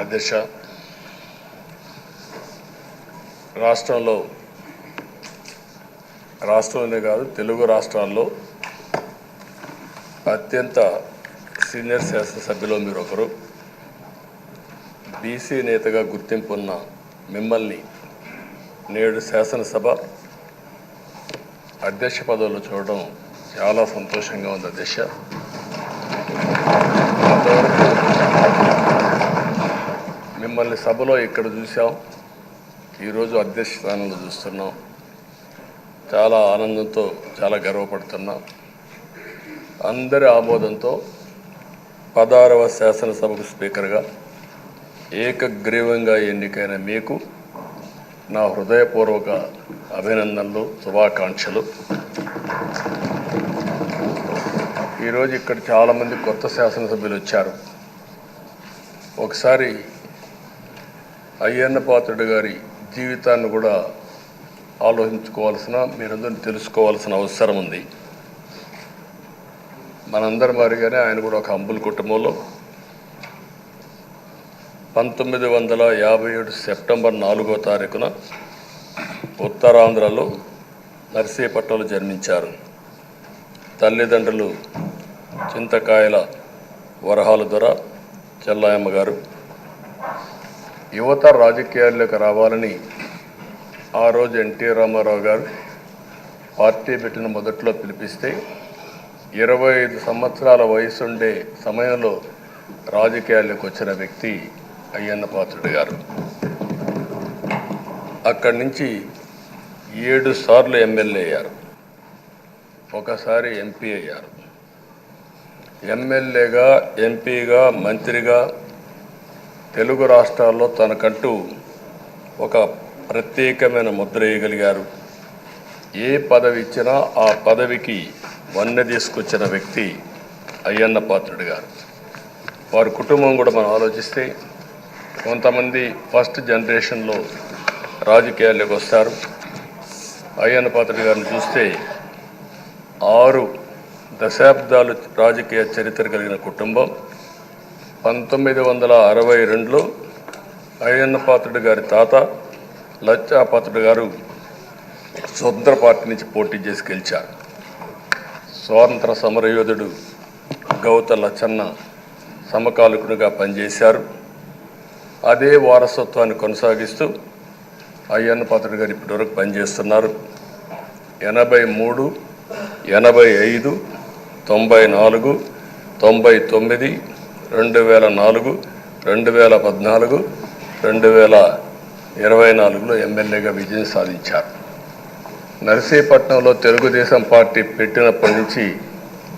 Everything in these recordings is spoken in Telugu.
అధ్యక్ష, రాష్ట్రంలోనే కాదు తెలుగు రాష్ట్రాల్లో అత్యంత సీనియర్ శాసనసభ్యులు మీరు ఒకరు. బీసీ నేతగా గుర్తింపు ఉన్న మిమ్మల్ని నేడు శాసనసభ అధ్యక్ష పదవిలో చూడడం చాలా సంతోషంగా ఉంది అధ్యక్ష. మిమ్మల్ని సభలో ఇక్కడ చూసాం, ఈరోజు అధ్యక్ష స్థానంలో చూస్తున్నాం. చాలా ఆనందంతో చాలా గర్వపడుతున్నాం. అందరి ఆమోదంతో 16వ శాసనసభకు స్పీకర్గా ఏకగ్రీవంగా ఎన్నికైన మీకు నా హృదయపూర్వక అభినందనలు, శుభాకాంక్షలు. ఈరోజు ఇక్కడ చాలామంది కొత్త శాసనసభ్యులు వచ్చారు. ఒకసారి అయ్యన్న పాత్రుడు గారి జీవితాన్ని కూడా ఆలోచించుకోవాల్సిన, మీరందరూ తెలుసుకోవాల్సిన అవసరం ఉంది. మనందరి మాదిరిగానే ఆయన కూడా ఒక హంబుల్ కుటుంబంలో 1957 సెప్టెంబర్ 4వ తారీఖున ఉత్తరాంధ్రలో నర్సీపట్నంలో జన్మించారు. తల్లిదండ్రులు చింతకాయల వరహాల దొర చెల్లాయమ్మ గారు. యువత రాజకీయాల్లోకి రావాలని ఆ రోజు ఎన్టీ రామారావు గారు పార్టీ పెట్టిన మొదట్లో పిలిపిస్తే 25 సంవత్సరాల వయసుండే సమయంలో రాజకీయాల్లోకి వచ్చిన వ్యక్తి అయ్యన్న పాత్రుడు గారు. అక్కడి నుంచి 7 సార్లు ఎమ్మెల్యే అయ్యారు, ఒకసారి ఎంపీ అయ్యారు. ఎమ్మెల్యేగా, ఎంపీగా, మంత్రిగా తెలుగు రాష్ట్రాల్లో తనకంటూ ఒక ప్రత్యేకమైన ముద్ర వేయగలిగారు. ఏ పదవి ఇచ్చినా ఆ పదవికి వన్నె తీసుకొచ్చిన వ్యక్తి అయ్యన్న పాత్రుడు గారు. వారి కుటుంబం కూడా మనం ఆలోచిస్తే కొంతమంది ఫస్ట్ జనరేషన్లో రాజకీయాల్లోకి వస్తారు. అయ్యన్న పాత్రుడు గారిని చూస్తే 6 దశాబ్దాలు రాజకీయ చరిత్ర కలిగిన కుటుంబం. 1962లో అయ్యన్న పాత్రుడు గారి తాత లచ్చా పాత్రుడు గారు స్వతంత్ర పార్టీ నుంచి పోటీ చేసి గెలిచారు. స్వాతంత్ర సమరయోధుడు గౌత లచ్చన్న సమకాలికునిగా పనిచేశారు. అదే వారసత్వాన్ని కొనసాగిస్తూ అయ్యన్న పాత్రుడు గారు ఇప్పటివరకు పనిచేస్తున్నారు. 83, 85, 94, 99, 2004, 2014, 2024లో ఎమ్మెల్యేగా విజయం సాధించారు. నర్సీపట్నంలో తెలుగుదేశం పార్టీ పెట్టినప్పటి నుంచి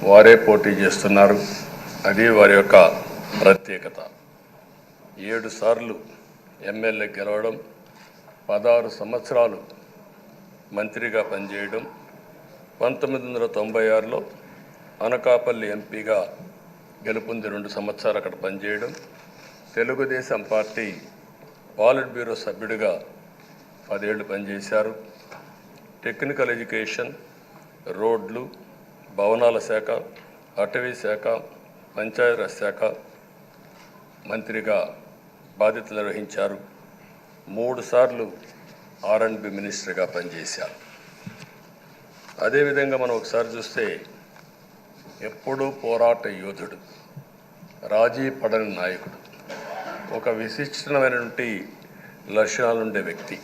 వారే పోటీ చేస్తున్నారు. అది వారి యొక్క ప్రత్యేకత. 7 సార్లు ఎమ్మెల్యే గెలవడం, 16 సంవత్సరాలు మంత్రిగా పనిచేయడం, 1996లో అనకాపల్లి ఎంపీగా గెలుపొంది 2 సంవత్సరాలు అక్కడ పనిచేయడం, తెలుగుదేశం పార్టీ పాలిట్ బ్యూరో సభ్యుడిగా 10 ఏళ్ళు పనిచేశారు. టెక్నికల్ ఎడ్యుకేషన్, రోడ్లు, భవనాల శాఖ, అటవీ శాఖ, పంచాయతీరాజ్ శాఖ మంత్రిగా బాధ్యతలు నిర్వహించారు. 3 సార్లు R&B మినిస్టర్గా పనిచేశారు. అదేవిధంగా మనం ఒకసారి చూస్తే ఎప్పుడూ పోరాట యోధుడు, రాజీ పడని నాయకుడు, ఒక విశిష్టమైనటువంటి లక్షణాలుండే వ్యక్తి.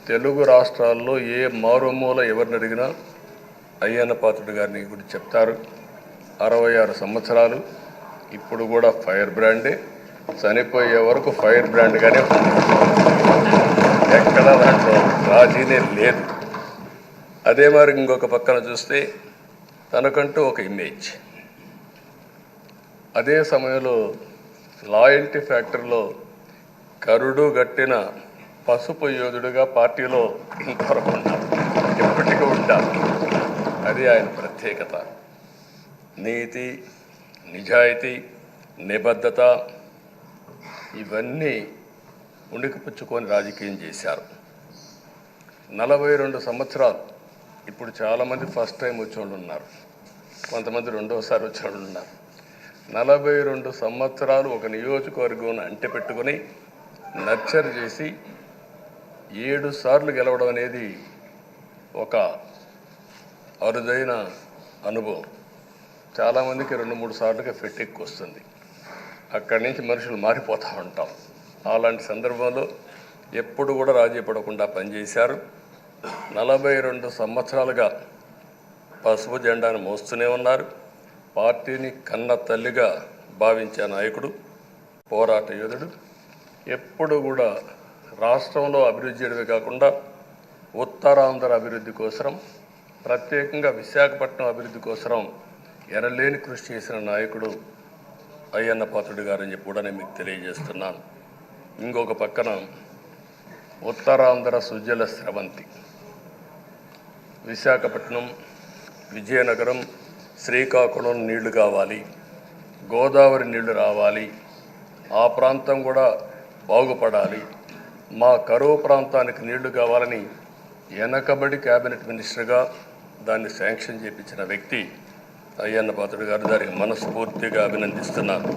తెలుగు రాష్ట్రాల్లో ఏ మారుమూల ఎవరిని అడిగినా అయ్యన్న పాత్రుడు గారిని గురించి చెప్తారు. 66 సంవత్సరాలు, ఇప్పుడు కూడా ఫైర్ బ్రాండే, చనిపోయే వరకు ఫైర్ బ్రాండ్గానే ఎక్కడ దాంట్లో రాజీనే లేదు. అదే మరి ఇంకొక పక్కన చూస్తే తనకంటూ ఒక ఇమేజ్. అదే సమయంలో లాయల్టీ ఫ్యాక్టరీలో కరుడు గట్టిన పసుపు యోధుడుగా పార్టీలో ఇంతవరకు ఉన్నారు, ఎప్పటికీ ఉంటారు. అది ఆయన ప్రత్యేకత. నీతి, నిజాయితీ, నిబద్ధత ఇవన్నీ ఉణికిపుచ్చుకొని రాజకీయం చేశారు. 42 సంవత్సరాలు. ఇప్పుడు చాలామంది ఫస్ట్ టైం వచ్చేవాళ్ళు ఉన్నారు, కొంతమంది రెండోసారి వచ్చేవాళ్ళు ఉన్నారు. 42 సంవత్సరాలు ఒక నియోజకవర్గం అంటిపెట్టుకుని నర్చర్ చేసి 7 సార్లు గెలవడం అనేది ఒక అరుదైన అనుభవం. చాలామందికి 2-3 సార్లుగా ఫెట్టెక్కి వస్తుంది. అక్కడి నుంచి మనుషులు మారిపోతూ ఉంటాం. అలాంటి సందర్భంలో ఎప్పుడు కూడా రాజీ పడకుండా పనిచేశారు. 42 సంవత్సరాలుగా పసుపు జెండాను మోస్తూనే ఉన్నారు. పార్టీని కన్న తల్లిగా భావించే నాయకుడు, పోరాట యోధుడు. ఎప్పుడు కూడా రాష్ట్రంలో అభివృద్ధి చేయడమే కాకుండా ఉత్తరాంధ్ర అభివృద్ధి కోసం, ప్రత్యేకంగా విశాఖపట్నం అభివృద్ధి కోసం ఎనలేని కృషి చేసిన నాయకుడు అయ్యన్న పాత్రుడు గారని చెప్పి కూడా నేను మీకు తెలియజేస్తున్నాను. ఇంకొక పక్కన ఉత్తరాంధ్ర సుజల స్రవంతి, విశాఖపట్నం, విజయనగరం, శ్రీకాకుళం నీళ్లు కావాలి, గోదావరి నీళ్లు రావాలి, ఆ ప్రాంతం కూడా బాగుపడాలి, మా కరువు ప్రాంతానికి నీళ్లు కావాలని వెనకబడి క్యాబినెట్ మినిస్టర్గా దాన్ని శాంక్షన్ చేయించిన వ్యక్తి అయ్యన్న పాత్రుడు గారు. దానికి మనస్ఫూర్తిగా అభినందిస్తున్నాను.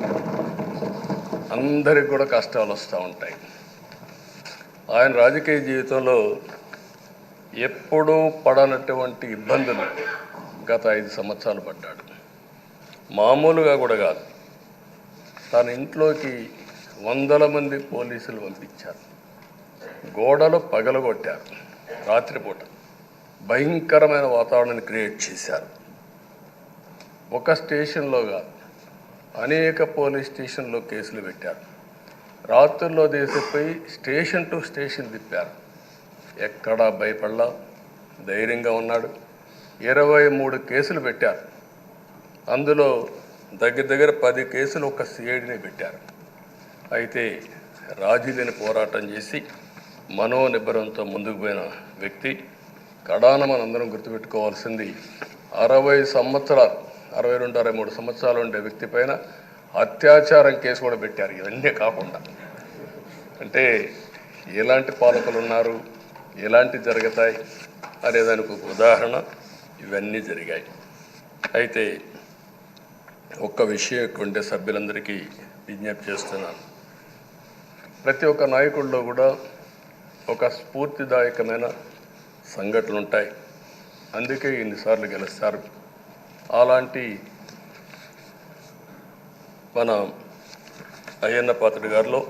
అందరికి కూడా కష్టాలు వస్తూ ఉంటాయి. ఆయన రాజకీయ జీవితంలో ఎప్పుడూ పడనటువంటి ఇబ్బందులు గత 5 సంవత్సరాలు పడ్డాడు. మామూలుగా కూడా కాదు. తన ఇంట్లోకి 100 మంది పోలీసులు పంపించారు. గోడలు పగలగొట్టారు. రాత్రిపూట భయంకరమైన వాతావరణాన్ని క్రియేట్ చేశారు. ఒక స్టేషన్లో కాదు, అనేక పోలీస్ స్టేషన్లో కేసులు పెట్టారు. రాత్రుల్లో దేశపోయి స్టేషన్ టు స్టేషన్ తిప్పారు. ఎక్కడా భయపడలా, ధైర్యంగా ఉన్నాడు. 23 కేసులు పెట్టారు. అందులో దగ్గర 10 కేసులు ఒక సిఐడిని పెట్టారు. అయితే రాజీలేని పోరాటం చేసి మనోనిబ్బరంతో ముందుకు పోయిన వ్యక్తి. కడాన మనందరం గుర్తుపెట్టుకోవాల్సింది 60 సంవత్సరాలు, 62-63 సంవత్సరాలు ఉండే వ్యక్తి పైన అత్యాచారం కేసు కూడా పెట్టారు. ఇవన్నీ కాకుండా అంటే ఎలాంటి పాలకులు ఉన్నారు, ఎలాంటి జరుగుతాయి అనేదానికి ఒక ఉదాహరణ ఇవన్నీ జరిగాయి. అయితే ఒక్క విషయం ఉండే సభ్యులందరికీ విజ్ఞప్తి చేస్తున్నాను. ప్రతి ఒక్క నాయకుల్లో కూడా ఒక స్ఫూర్తిదాయకమైన సంఘటనలు ఉంటాయి. అందుకే ఇన్నిసార్లు గెలుస్తారు. అలాంటి మన అయ్యన్న పాత్రుడు గారిలో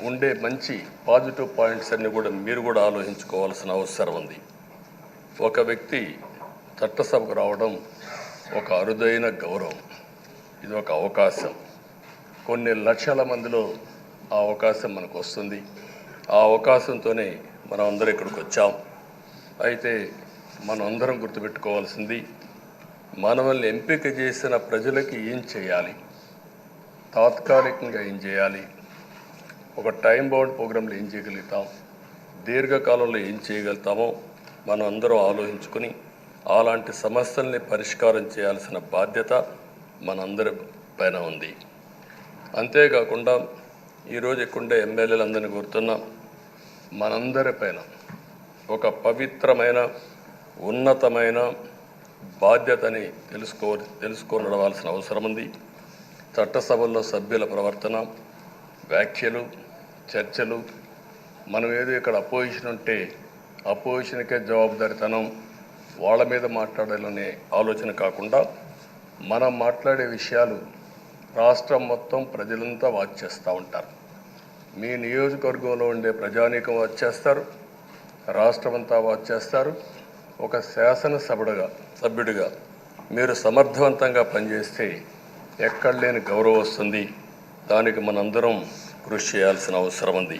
ఉండే మంచి పాజిటివ్ పాయింట్స్ అన్నీ కూడా మీరు కూడా ఆలోచించుకోవాల్సిన అవసరం ఉంది. ఒక వ్యక్తి చట్టసభకు రావడం ఒక అరుదైన గౌరవం. ఇది ఒక అవకాశం. కొన్ని లక్షల మందిలో ఆ అవకాశం మనకు వస్తుంది. ఆ అవకాశంతోనే మనం అందరం ఇక్కడికి వచ్చాం. అయితే మనం అందరం గుర్తుపెట్టుకోవాల్సింది, మనల్ని ఎంపిక చేసిన ప్రజలకి ఏం చేయాలి, తాత్కాలికంగా ఏం చేయాలి, ఒక టైం బౌండ్ ప్రోగ్రాంలో ఏం చేయగలుగుతాం, దీర్ఘకాలంలో ఏం చేయగలుగుతామో మనం అందరం ఆలోచించుకుని అలాంటి సమస్యల్ని పరిష్కారం చేయాల్సిన బాధ్యత మనందరి పైన ఉంది. అంతేకాకుండా ఈరోజు ఎక్కుండే ఎమ్మెల్యేలందరినీ కోరుతున్నాం, మనందరి పైన ఒక పవిత్రమైన ఉన్నతమైన బాధ్యతని తెలుసుకొనవలసిన అవసరం ఉంది. చట్టసభల్లో సభ్యుల ప్రవర్తన, వ్యాఖ్యలు, చర్చలు, మనం ఏదో ఇక్కడ అపోజిషన్ ఉంటే అపోజిషన్కే జవాబుదారితనం, వాళ్ళ మీద మాట్లాడాలనే ఆలోచన కాకుండా మనం మాట్లాడే విషయాలు రాష్ట్రం మొత్తం ప్రజలంతా వాచ్ చేస్తూ ఉంటారు. మీ నియోజకవర్గంలో ఉండే ప్రజానీకం వాచ్ చేస్తారు, రాష్ట్రమంతా వాచ్ చేస్తారు. ఒక సభ్యుడిగా మీరు సమర్థవంతంగా పనిచేస్తే ఎక్కడ లేని గౌరవం వస్తుంది. దానికి మనందరం కృషి చేయాల్సిన అవసరం ఉంది.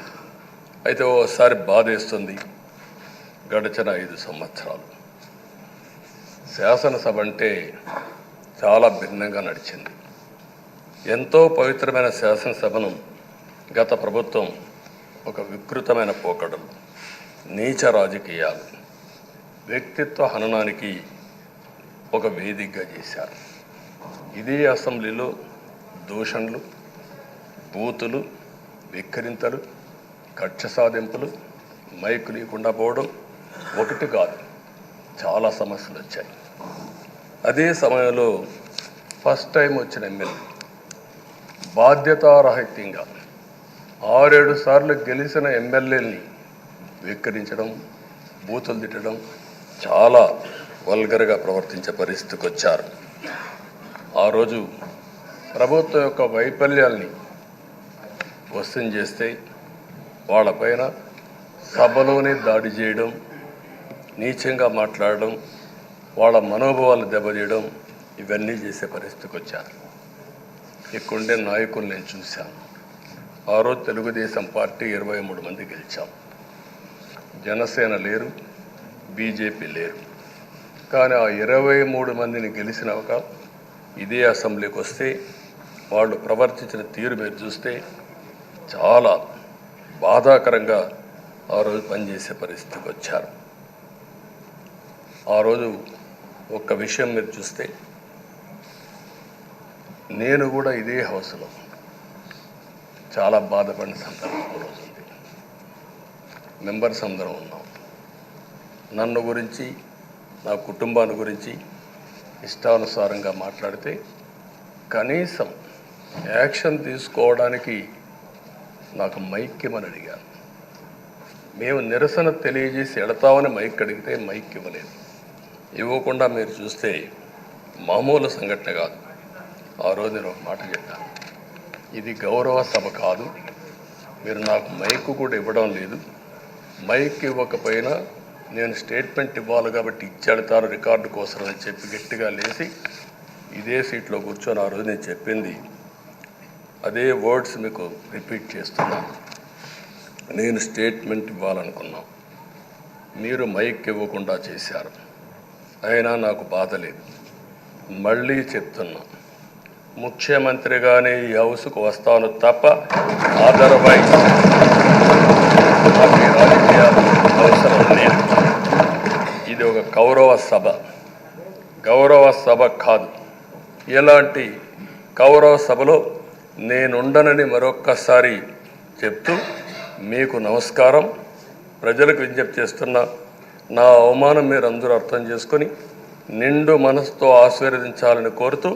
అయితే ఓసారి బాధేస్తుంది, గడిచిన 5 సంవత్సరాలు శాసనసభ అంటే చాలా భిన్నంగా నడిచింది. ఎంతో పవిత్రమైన శాసనసభను గత ప్రభుత్వం ఒక వికృతమైన పోకడలు, నీచ రాజకీయాలు, వ్యక్తిత్వ హననానికి ఒక వేదికగా చేశారు. ఇదే అసెంబ్లీలో దూషణలు, బూతులు, విక్రింతలు, కక్ష సాధింపులు, మైకు లేకుండా పోవడం ఒకటి కాదు, చాలా సమస్యలు వచ్చాయి. అదే సమయంలో ఫస్ట్ టైం వచ్చిన ఎమ్మెల్యే బాధ్యతారాహిత్యంగా 6-7 సార్లు గెలిచిన ఎమ్మెల్యేలని వెక్కిరించడం, బూతులు తిట్టడం, చాలా వల్గర్గా ప్రవర్తించే పరిస్థితికి వచ్చారు. ఆ రోజు ప్రభుత్వం యొక్క వైఫల్యాల్ని క్వశ్చన్ చేస్తే వాళ్ళపైన సభలోనే దాడి చేయడం, నీచంగా మాట్లాడడం, వాళ్ళ మనోభావాలు దెబ్బతీయడం, ఇవన్నీ చేసే పరిస్థితికి వచ్చారు. ఇక్కడుండే నాయకులు నేను చూశాను. ఆ రోజు తెలుగుదేశం పార్టీ 23 మంది గెలిచాం. జనసేన లేరు, బీజేపీ లేరు. కానీ ఆ 23 మందిని గెలిచినాక ఇదే అసెంబ్లీకి వస్తే వాళ్ళు ప్రవర్తించిన తీరు మీరు చూస్తే చాలా బాధాకరంగా ఆ రోజు పనిచేసే పరిస్థితికి వచ్చారు. ఆ రోజు ఒక్క విషయం మీరు చూస్తే, నేను కూడా ఇదే హౌస్లో చాలా బాధపడిన సందర్భం రోజు ఉంది. మెంబర్స్ అందరం ఉన్నాం. నన్ను గురించి, నా కుటుంబాన్ని గురించి ఇష్టానుసారంగా మాట్లాడితే కనీసం యాక్షన్ తీసుకోవడానికి నాకు మైక్ ఇవ్వమని అడిగాను. మేము నిరసన తెలియజేసి ఎడతామని మైక్ అడిగితే మైక్ ఇవ్వలేదు. ఇవ్వకుండా మీరు చూస్తే మామూలు సంఘటన కాదు. ఆ రోజు నేను ఒక మాట చెప్పాను, ఇది గౌరవ సభ కాదు, మీరు నాకు మైక్ కూడా ఇవ్వడం లేదు. మైక్ ఇవ్వకపోయినా నేను స్టేట్మెంట్ ఇవ్వాలి కాబట్టి ఇచ్చేడతాను రికార్డు కోసం అని చెప్పి గట్టిగా లేచి ఇదే సీట్లో కూర్చొని ఆ రోజు నేను చెప్పింది అదే వర్డ్స్ మీకు రిపీట్ చేస్తున్నాను. నేను స్టేట్మెంట్ ఇవ్వాలనుకున్నాం, మీరు మైక్ ఇవ్వకుండా చేశారు. అయినా నాకు బాధ లేదు. మళ్ళీ చెప్తున్నా, ముఖ్యమంత్రిగానే ఈ హౌస్కు వస్తాను తప్ప అదర్వైజ్ నాకు రాజకీయాలు అవసరం లేదు. ఇది ఒక గౌరవ సభ కాదు. ఇలాంటి గౌరవ సభలో నేనుండనని మరొక్కసారి చెప్తూ మీకు నమస్కారం. ప్రజలకు విజ్ఞప్తి చేస్తున్నా, నా అవమానం మీరు అందరూ అర్థం చేసుకొని నిండు మనసుతో ఆశీర్వదించాలని కోరుతూ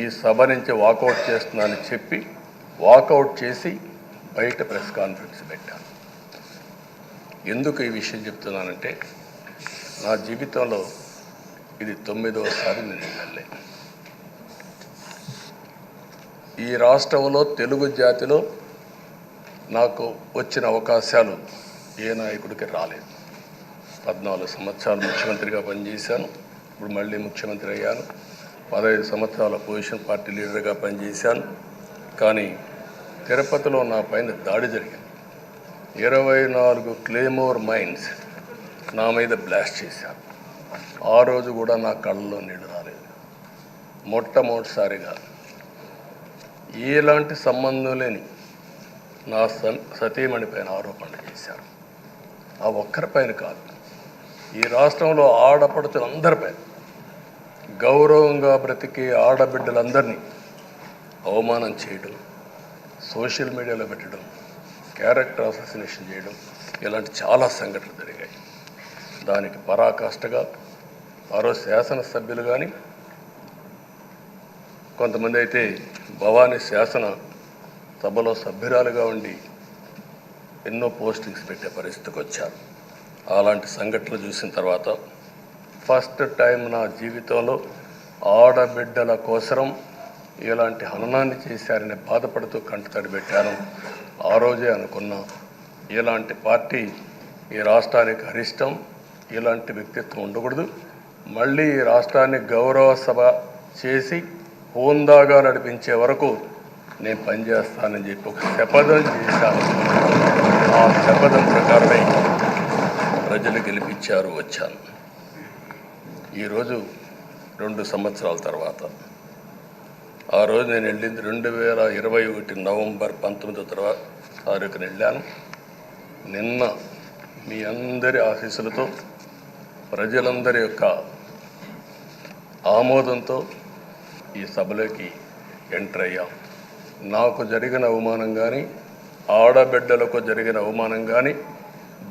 ఈ సభ నుంచి వాకౌట్ చేస్తున్నానని చెప్పి వాకౌట్ చేసి బయట ప్రెస్ కాన్ఫరెన్స్ పెట్టాను. ఎందుకు ఈ విషయం చెప్తున్నానంటే, నా జీవితంలో ఇది 9వసారి నేను ఎమ్మెల్యే. ఈ రాష్ట్రంలో తెలుగు జాతిలో నాకు వచ్చిన అవకాశాలు ఏ నాయకుడికి రాలేదు. 14 సంవత్సరాలు ముఖ్యమంత్రిగా పనిచేశాను. ఇప్పుడు మళ్ళీ ముఖ్యమంత్రి అయ్యాను. 15 సంవత్సరాల అపోజిషన్ పార్టీ లీడర్గా పనిచేశాను. కానీ తిరుపతిలో నా పైన దాడి జరిగింది. 24 క్లేమోర్ మైన్స్ నా మీద బ్లాస్ట్ చేశారు. ఆ రోజు కూడా నా కళ్ళలో నీళ్ళు రాలేదు. మొట్టమొదటిసారిగా ఎలాంటి సంబంధం లేని నా సతీమణి పైన ఆరోపణలు చేశారు. ఆ ఒక్కరిపైన కాదు, ఈ రాష్ట్రంలో ఆడపడుచులందరిపైన, గౌరవంగా బ్రతికే ఆడబిడ్డలందరినీ అవమానం చేయడం, సోషల్ మీడియాలో పెట్టడం, క్యారెక్టర్ అసాసినేషన్ చేయడం, ఇలాంటి చాలా సంఘటనలు జరిగాయి. దానికి పరాకాష్ఠగా ఆ రోజు శాసనసభ్యులు కానీ, కొంతమంది అయితే భవానీ శాసన సభలో సభ్యురాలుగా ఉండి ఎన్నో పోస్టింగ్స్ పెట్టే పరిస్థితికి వచ్చారు. అలాంటి సంఘటనలు చూసిన తర్వాత ఫస్ట్ టైం నా జీవితంలో ఆడబిడ్డల కోసరం ఇలాంటి హననాన్ని చేశారని బాధపడుతూ కంటతడి పెట్టాను. ఆ రోజే అనుకున్నా, ఇలాంటి పార్టీ ఈ రాష్ట్రానికి అరిష్టం, ఇలాంటి వ్యక్తిత్వం ఉండకూడదు. మళ్ళీ ఈ రాష్ట్రాన్ని గౌరవ సభ చేసి హోందాగా నడిపించే వరకు నేను పనిచేస్తానని చెప్పి ఒక శపథం చేశాను. ఆ శపథం ప్రకారమే ప్రజలు గెలిపించారు, వచ్చాను. ఈరోజు 2 సంవత్సరాల తర్వాత, ఆ రోజు నేను వెళ్ళింది 2021 నవంబర్ 19వ తారీఖున వెళ్ళాను. నిన్న మీ అందరి ఆశీస్సులతో, ప్రజలందరి యొక్క ఆమోదంతో ఈ సభలోకి ఎంటర్ అయ్యాం. నాకు జరిగిన అవమానం కానీ, ఆడబిడ్డలకు జరిగిన అవమానం కానీ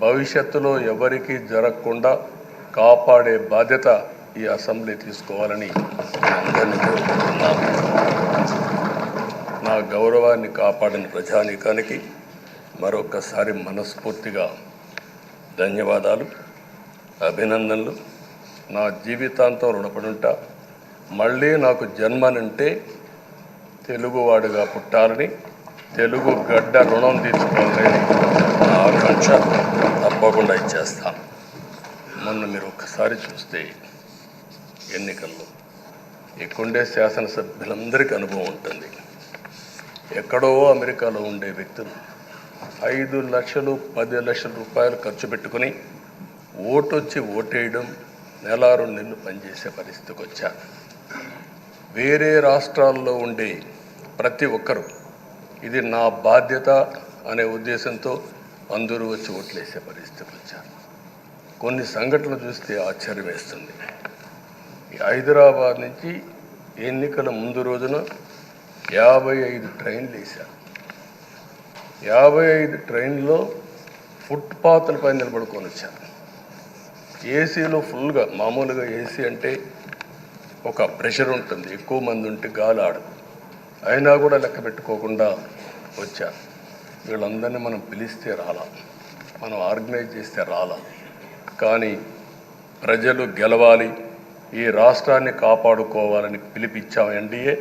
భవిష్యత్తులో ఎవరికీ జరగకుండా కాపాడే బాధ్యత ఈ అసెంబ్లీ తీసుకోవాలని అందరినీ కోరుకుంటున్నాను. నా గౌరవాన్ని కాపాడిన ప్రజానీకానికి మరొకసారి మనస్ఫూర్తిగా ధన్యవాదాలు, అభినందనలు. నా జీవితాంతం రుణపడి ఉంటా. మళ్ళీ నాకు జన్మనంటే తెలుగువాడుగా పుట్టాలని, తెలుగు గడ్డ రుణం తీర్చుకోవాలని నా ఆకాంక్ష. తప్పకుండా ఇచ్చేస్తాను. మొన్న మీరు ఒక్కసారి చూస్తే ఎన్నికల్లో ఇక్కడుండే శాసనసభ్యులందరికీ అనుభవం ఉంటుంది. ఎక్కడో అమెరికాలో ఉండే వ్యక్తులు 5 లక్షలు 10 లక్షల రూపాయలు ఖర్చు పెట్టుకుని ఓటొచ్చి ఓటేయడం, నెల 2 నెలలు పనిచేసే పరిస్థితికి వచ్చారు. వేరే రాష్ట్రాల్లో ఉండే ప్రతి ఒక్కరూ ఇది నా బాధ్యత అనే ఉద్దేశంతో అందరూ వచ్చి ఓట్లేసే పరిస్థితికి వచ్చారు. కొన్ని సంఘటనలు చూస్తే ఆశ్చర్యం వేస్తుంది. హైదరాబాద్ నుంచి ఎన్నికల ముందు రోజున 55 ట్రైన్లు వేశారు. 55 ట్రైన్లో ఫుట్పాత్లపై నిలబడుకొని వచ్చారు. ఏసీలో ఫుల్గా, మామూలుగా ఏసీ అంటే ఒక ప్రెషర్ ఉంటుంది, ఎక్కువ మంది ఉంటే గాలి ఆడదు. అయినా కూడా లెక్క పెట్టుకోకుండా వచ్చారు. వీళ్ళందరినీ మనం పిలిస్తే రాలా, మనం ఆర్గనైజ్ చేస్తే రాలా. కానీ ప్రజలు గెలవాలి, ఈ రాష్ట్రాన్ని కాపాడుకోవాలని పిలిపించాం. ఎన్డీఏ,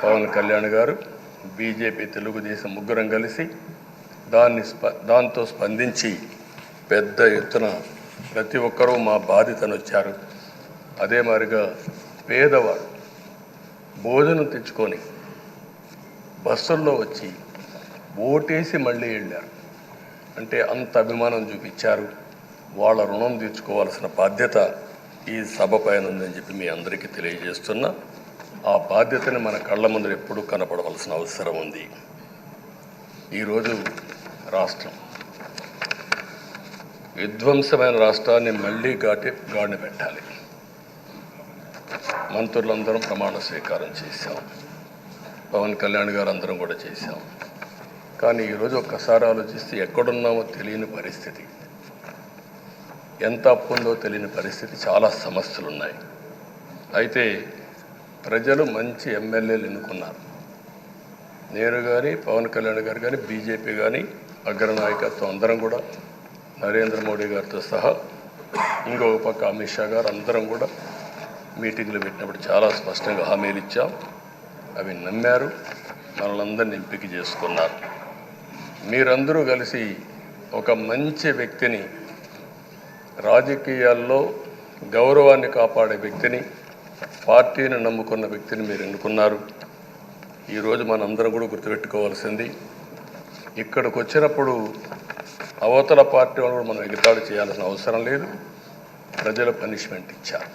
పవన్ కళ్యాణ్ గారు, బీజేపీ, తెలుగుదేశం ముగ్గురం కలిసి దాంతో స్పందించి పెద్ద ఎత్తున ప్రతి ఒక్కరూ మా బాధ్యతను వచ్చారు. అదే మాదిరిగా పేదవాడు భోజనం తెచ్చుకొని బస్సుల్లో వచ్చి ఓటేసి మళ్ళీ వెళ్ళారు. అంటే అంత అభిమానం చూపించారు. వాళ్ళ రుణం తీర్చుకోవాల్సిన బాధ్యత ఈ సభ పైన ఉందని చెప్పి మీ అందరికీ తెలియజేస్తున్నా. ఆ బాధ్యతని మన కళ్ళ ముందు ఎప్పుడూ కనపడవలసిన అవసరం ఉంది. ఈరోజు రాష్ట్రం విధ్వంసమైన రాష్ట్రాన్ని మళ్ళీ గాడిన పెట్టాలి. మంత్రులందరం ప్రమాణ స్వీకారం చేశాం, పవన్ కళ్యాణ్ గారు అందరం కూడా చేశాం. కానీ ఈరోజు ఒక్కసారి ఆలోచిస్తే ఎక్కడున్నామో తెలియని పరిస్థితి, ఎంత అప్పు ఉందో తెలియని పరిస్థితి, చాలా సమస్యలు ఉన్నాయి. అయితే ప్రజలు మంచి ఎమ్మెల్యేలు ఎన్నుకున్నారు. నేను కానీ, పవన్ కళ్యాణ్ గారు కానీ, బీజేపీ కానీ, అగ్రనాయకత్వం అందరం కూడా, నరేంద్ర మోడీ గారితో సహా, ఇంకొక పక్క అమిత్ షా గారు అందరం కూడా మీటింగ్లు పెట్టినప్పుడు చాలా స్పష్టంగా హామీలు ఇచ్చాం. అవి నమ్మారు, మనలందరినీ ఎంపిక చేసుకున్నారు. మీరందరూ కలిసి ఒక మంచి వ్యక్తిని, రాజకీయాల్లో గౌరవాన్ని కాపాడే వ్యక్తిని, పార్టీని నమ్ముకున్న వ్యక్తిని మీరు ఎన్నుకున్నారు. ఈరోజు మనందరం కూడా గుర్తుపెట్టుకోవాల్సింది, ఇక్కడికి వచ్చినప్పుడు అవతల పార్టీ వాళ్ళు కూడా మనం ఎగతాళి చేయాల్సిన అవసరం లేదు. ప్రజల పనిష్మెంట్ ఇచ్చారు.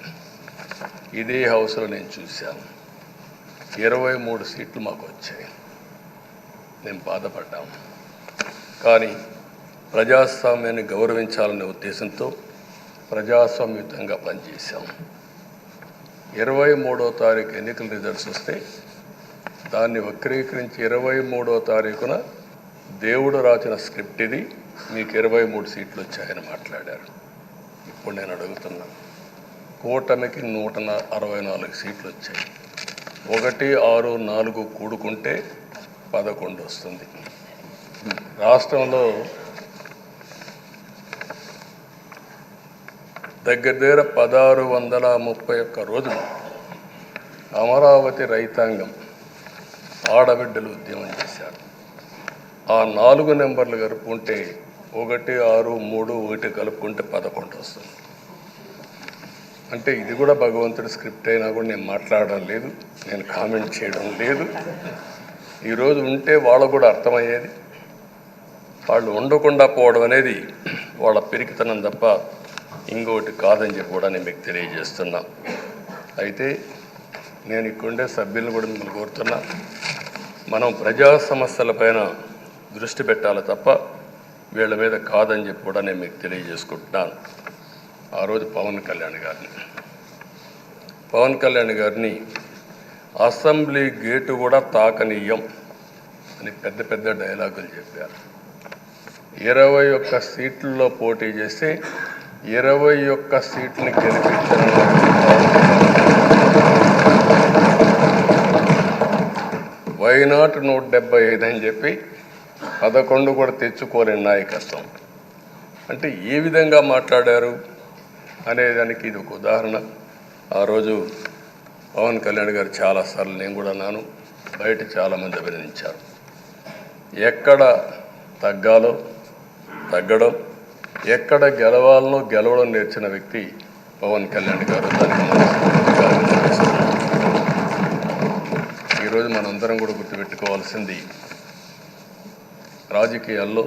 ఇదే హౌస్లో నేను చూశాను. 23 సీట్లు మాకు వచ్చాయి. నేను బాధపడ్డాము. కానీ ప్రజాస్వామ్యాన్ని గౌరవించాలనే ఉద్దేశంతో ప్రజాస్వామ్యుతంగా పనిచేశాం. 23వ తారీఖు ఎన్నికల రిజల్ట్స్ వస్తే దాన్ని వక్రీకరించి 23వ తారీఖున దేవుడు రాసిన స్క్రిప్ట్ ఇది, మీకు 23 సీట్లు వచ్చాయని మాట్లాడారు. ఇప్పుడు నేను అడుగుతున్నాను, కూటమికి 164 సీట్లు వచ్చాయి. 1, 6, 4 కూడుకుంటే 11 వస్తుంది. రాష్ట్రంలో దగ్గర 1631 రోజులు అమరావతి రైతాంగం ఆడబిడ్డలు ఉద్యమం చేశారు. ఆ 4 నెంబర్లు కలుపుకుంటే 1, 6, 3, 1 కలుపుకుంటే 11 వస్తుంది. అంటే ఇది కూడా భగవంతుడి స్క్రిప్ట్ అయినా కూడా నేను మాట్లాడడం లేదు, నేను కామెంట్ చేయడం లేదు. ఈరోజు ఉంటే వాళ్ళకు కూడా అర్థమయ్యేది. వాళ్ళు ఉండకుండా పోవడం అనేది వాళ్ళ పిరికితనం తప్ప ఇంకోటి కాదని చెప్పి కూడా నేను మీకు తెలియజేస్తున్నా. అయితే నేను ఇక్కడుండే సభ్యులను కూడా మిమ్మల్ని కోరుతున్నా, మనం ప్రజా సమస్యలపైన దృష్టి పెట్టాలి తప్ప వీళ్ళ మీద కాదని చెప్పి కూడా నేను మీకు తెలియజేసుకుంటున్నాను. ఆ రోజు పవన్ కళ్యాణ్ గారిని అసెంబ్లీ గేటు కూడా తాకనీయం అని పెద్ద డైలాగులు చెప్పారు. 21 సీట్లలో పోటీ చేస్తే 21 సీట్లని గెలిపించిన వైనాట్ 175 అని చెప్పి 11 కూడా తెచ్చుకోలేని నాయకత్వం. అంటే ఏ విధంగా మాట్లాడారు అనేదానికి ఇది ఒక ఉదాహరణ. ఆ రోజు పవన్ కళ్యాణ్ గారు చాలాసార్లు, నేను కూడా అన్నాను, బయట చాలామంది అభినందించారు. ఎక్కడ తగ్గాలో తగ్గడం, ఎక్కడ గెలవాలనో గెలవడం నేర్చిన వ్యక్తి పవన్ కళ్యాణ్ గారు. దానికి ఈరోజు మనందరం కూడా గుర్తుపెట్టుకోవాల్సింది, రాజకీయాల్లో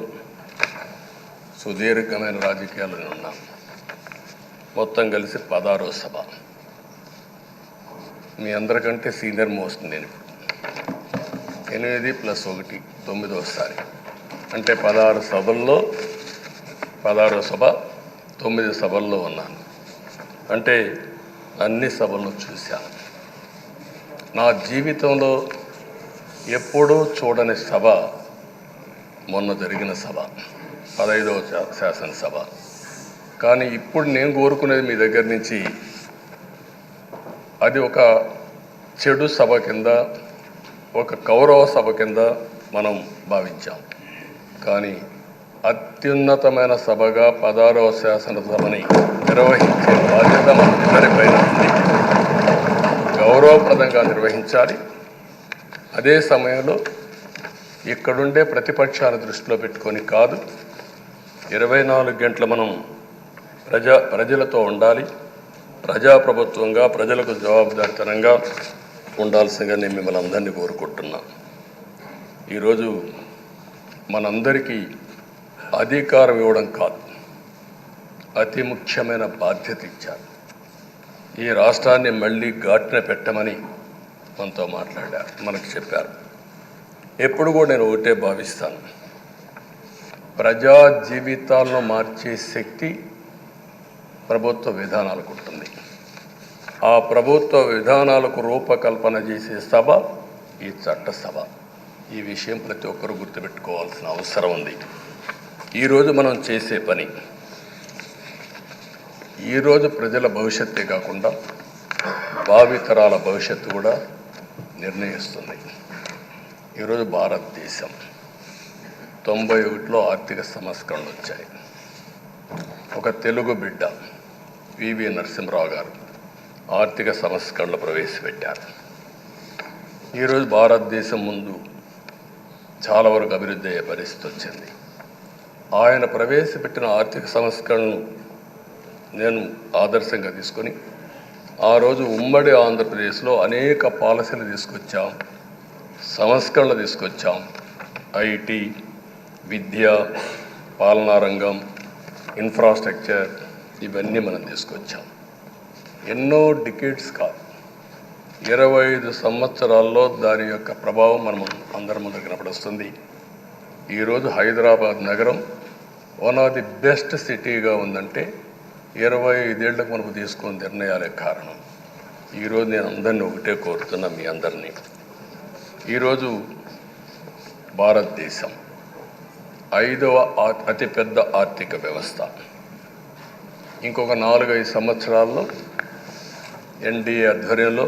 సుదీర్ఘమైన రాజకీయాల్లో ఉన్నాం. మొత్తం కలిసి 16వ సభ. మీ అందరికంటే సీనియర్ మోస్ట్ నేను. 8 + 1 9వసారి. అంటే 16 సభల్లో 16వ సభ 9 సభల్లో ఉన్నాను. అంటే అన్ని సభల్లో చూశాను. నా జీవితంలో ఎప్పుడూ చూడని సభ మొన్న జరిగిన సభ, 15వ శాసనసభ. కానీ ఇప్పుడు నేను కోరుకునేది మీ దగ్గర నుంచి, అది ఒక చెడు సభ కింద, ఒక కౌరవ సభ కింద మనం భావించాం. కానీ అత్యున్నతమైన సభగా 16వ శాసనసభని నిర్వహించే బాధ్యత మనందరిపైన ఉంది. గౌరవప్రదంగా నిర్వహించాలి. అదే సమయంలో ఇక్కడుండే ప్రతిపక్షాల దృష్టిలో పెట్టుకొని కాదు, 24 గంటలు మనం ప్రజలతో ఉండాలి. ప్రజాప్రభుత్వంగా, ప్రజలకు జవాబుదారితనంగా ఉండాల్సిందిగా నేను మిమ్మల్ని అందరినీ కోరుకుంటున్నాను. ఈరోజు మనందరికీ అధికారం ఇవ్వడం కాదు, అతి ముఖ్యమైన బాధ్యత ఇచ్చారు. ఈ రాష్ట్రాన్ని మళ్ళీ ఘాటున పెట్టమని మనతో మాట్లాడారు, మనకు చెప్పారు. ఎప్పుడు కూడా నేను ఒకటే భావిస్తాను, ప్రజా జీవితాలను మార్చే శక్తి ప్రభుత్వ విధానాలకు ఉంటుంది. ఆ ప్రభుత్వ విధానాలకు రూపకల్పన చేసే సభ ఈ చట్టసభ. ఈ విషయం ప్రతి ఒక్కరూ గుర్తుపెట్టుకోవాల్సిన అవసరం ఉంది. ఈరోజు మనం చేసే పని, ఈరోజు ప్రజల భవిష్యత్తే కాకుండా భావితరాల భవిష్యత్తు కూడా నిర్ణయిస్తుంది. ఈరోజు భారతదేశం 91లో ఆర్థిక సంస్కరణలు వచ్చాయి. ఒక తెలుగు బిడ్డ పివి నరసింహరావు గారు ఆర్థిక సంస్కరణలు ప్రవేశపెట్టారు. ఈరోజు భారతదేశం ముందు చాలా వరకు అభివృద్ధి అయ్యే పరిస్థితి వచ్చింది. ఆయన ప్రవేశపెట్టిన ఆర్థిక సంస్కరణను నేను ఆదర్శంగా తీసుకొని ఆ రోజు ఉమ్మడి ఆంధ్రప్రదేశ్లో అనేక పాలసీలు తీసుకొచ్చాం, సంస్కరణలు తీసుకొచ్చాం. ఐటీ, విద్య, పాలనా రంగం, ఇన్ఫ్రాస్ట్రక్చర్, ఇవన్నీ మనం తీసుకొచ్చాం. ఎన్నో డికేడ్స్ కాదు, 25 సంవత్సరాల్లో దాని యొక్క ప్రభావం మనం అందరి ముందు కనపడుస్తుంది. ఈరోజు హైదరాబాద్ నగరం వన్ ఆఫ్ ది బెస్ట్ సిటీగా ఉందంటే 25 ఏళ్లకు మనకు తీసుకున్న నిర్ణయాలే కారణం. ఈరోజు నేను అందరినీ ఒకటే కోరుతున్నా, మీ అందరినీ, ఈరోజు భారతదేశం 5వ అతిపెద్ద ఆర్థిక వ్యవస్థ. ఇంకొక 4-5 సంవత్సరాల్లో ఎన్డీఏ ఆధ్వర్యంలో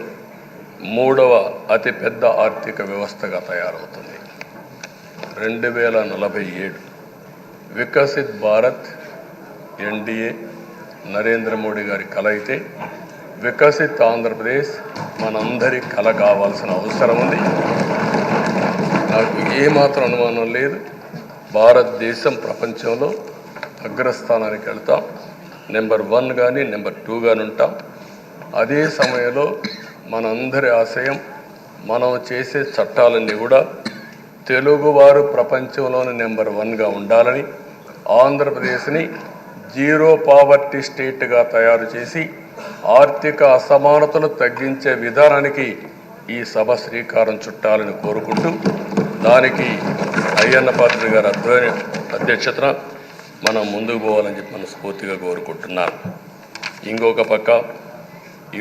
3వ అతిపెద్ద ఆర్థిక వ్యవస్థగా తయారవుతుంది. 2047 వికసిత్ భారత్ ఎన్డీఏ నరేంద్ర మోడీ గారి కల అయితే, వికసిత్ ఆంధ్రప్రదేశ్ మనందరి కల కావాల్సిన అవసరం ఉంది. నాకు ఏమాత్రం అనుమానం లేదు, భారతదేశం ప్రపంచంలో అగ్రస్థానానికి వెళ్తాం. నెంబర్ 1 కానీ నెంబర్ 2 కానీ ఉంటాం. అదే సమయంలో మనందరి ఆశయం, మనం చేసే చట్టాలన్నీ కూడా తెలుగువారు ప్రపంచంలోని నెంబర్ 1గా ఉండాలని, ఆంధ్రప్రదేశ్ని జీరో పావర్టీ స్టేట్గా తయారు చేసి ఆర్థిక అసమానతలు తగ్గించే విధానానికి ఈ సభ శ్రీకారం చుట్టాలని కోరుకుంటూ, దానికి అయ్యన్న పాత్రుడు గారి అధ్యక్షతన మనం ముందుకు పోవాలని చెప్పి మనస్ఫూర్తిగా కోరుకుంటున్నాను. ఇంకొక పక్క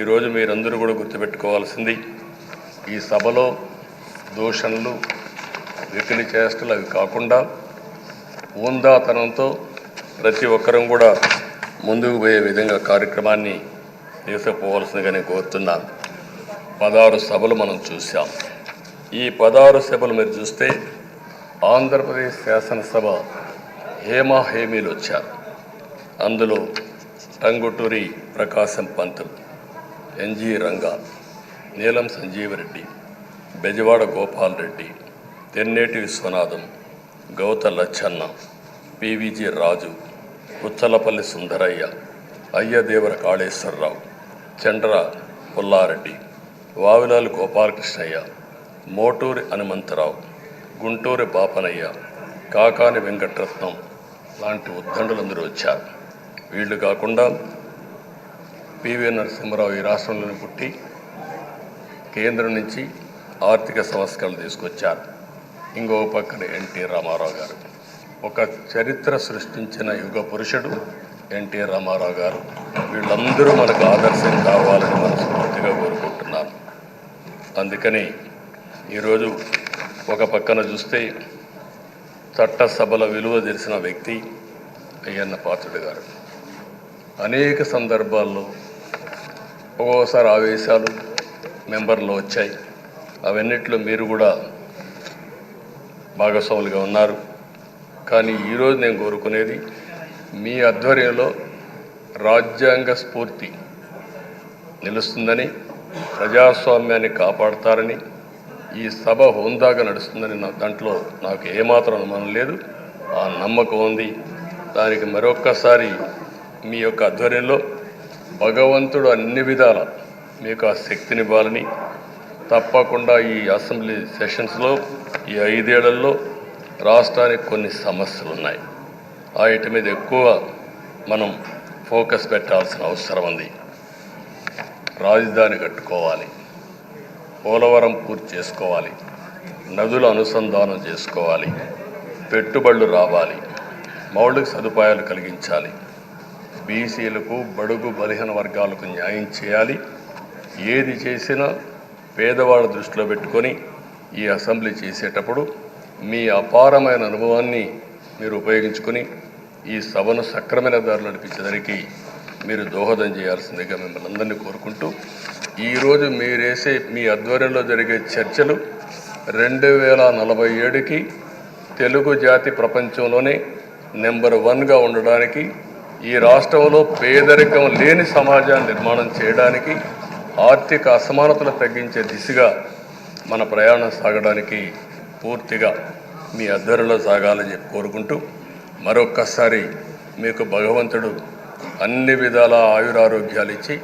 ఈరోజు మీరందరూ కూడా గుర్తుపెట్టుకోవాల్సింది, ఈ సభలో దూషణలు, వెకిలి చేష్టలు అవి కాకుండా ఉందాతనంతో ప్రతి ఒక్కరం కూడా ముందుకు పోయే విధంగా కార్యక్రమాన్ని తీసుకుపోవాల్సిందిగా నేను కోరుతున్నాను. 16 సభలు మనం చూసాం. ఈ 16 సభలు మీరు చూస్తే ఆంధ్రప్రదేశ్ శాసనసభ హేమీలు వచ్చారు. అందులో టంగుటూరి ప్రకాశం పంతులు, ఎన్జి రంగా, నీలం సంజీవరెడ్డి, బెజవాడ గోపాల్ రెడ్డి, తెన్నేటి విశ్వనాథం, గౌత లచ్చన్న, పివిజి రాజు, పుచ్చలపల్లి సుందరయ్య, అయ్యదేవర కాళేశ్వరరావు, చండ్ర పుల్లారెడ్డి, వావిలాలు గోపాలకృష్ణయ్య, మోటూరి హనుమంతరావు, గుంటూరి బాపనయ్య, కాకాని వెంకటరత్నం లాంటి ఉద్దండులందరూ వచ్చారు. వీళ్ళు కాకుండా పివి నరసింహారావు ఈ రాష్ట్రంలోనే పుట్టి కేంద్రం నుంచి ఆర్థిక సంస్కరణలు తీసుకొచ్చారు. ఇంకో పక్కన ఎన్టీ రామారావు గారు, ఒక చరిత్ర సృష్టించిన యుగ పురుషుడు ఎన్టీ రామారావు గారు. వీళ్ళందరూ మనకు ఆదర్శం కావాలని మనస్ఫూర్తిగా కోరుకుంటున్నాను. అందుకని ఈరోజు ఒక పక్కన చూస్తే చట్టసభల విలువ తెలిసిన వ్యక్తి అయ్యన్న పాత్రుడు గారు. అనేక సందర్భాల్లో ఒక్కోసారి ఆవేశాలు మెంబర్లో వచ్చాయి. అవన్నిట్లో మీరు కూడా భాగస్వాములుగా ఉన్నారు. కానీ ఈరోజు నేను కోరుకునేది మీ ఆధ్వర్యంలో రాజ్యాంగ స్ఫూర్తి నిలుస్తుందని, ప్రజాస్వామ్యాన్ని కాపాడుతారని, ఈ సభ హోందాగా నడుస్తుందని దాంట్లో నాకు ఏమాత్రం అనుమానం లేదు. ఆ నమ్మకం ఉంది. దానికి మరొక్కసారి మీ యొక్క ఆధ్వర్యంలో భగవంతుడు అన్ని విధాల మీకు ఆ శక్తినివ్వాలని, తప్పకుండా ఈ అసెంబ్లీ సెషన్స్లో ఈ 5 ఏళ్లలో రాష్ట్రానికి కొన్ని సమస్యలు ఉన్నాయి. వాటి మీద ఎక్కువ మనం ఫోకస్ పెట్టాల్సిన అవసరం ఉంది. రాజధాని కట్టుకోవాలి, పోలవరం పూర్తి చేసుకోవాలి, నదుల అనుసంధానం చేసుకోవాలి, పెట్టుబడులు రావాలి, మౌలిక సదుపాయాలు కలిగించాలి, బీసీలకు, బడుగు బలహీన వర్గాలకు న్యాయం చేయాలి. ఏది చేసినా పేదవాళ్ళ దృష్టిలో పెట్టుకొని ఈ అసెంబ్లీ చేసేటప్పుడు మీ అపారమైన అనుభవాన్ని మీరు ఉపయోగించుకొని ఈ సభను సక్రమైన దారి నడిపించేదానికి మీరు దోహదం చేయాల్సిందిగా మిమ్మల్ని అందరినీ కోరుకుంటూ, ఈరోజు మీరేసే మీ ఆధ్వర్యంలో జరిగే చర్చలు 2047కి తెలుగు జాతి ప్రపంచంలోనే నెంబర్ 1గా ఉండడానికి, ఈ రాష్ట్రంలో పేదరికం లేని సమాజాన్ని నిర్మాణం చేయడానికి, ఆర్థిక అసమానతలు తగ్గించే దిశగా మన ప్రయాణం సాగడానికి పూర్తిగా మీ ఆధ్వర్యంలో సాగాలని చెప్పి కోరుకుంటూ, మరొక్కసారి మీకు భగవంతుడు అన్ని విధాల ఆయురారోగ్యాలు ఇచ్చి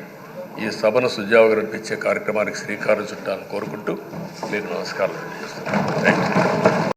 ఈ సభను సుజావుగా నడిపించే కార్యక్రమానికి శ్రీకారం చుట్టాలని కోరుకుంటూ మీకు నమస్కారం తెలియజేస్తున్నాను. Thank you.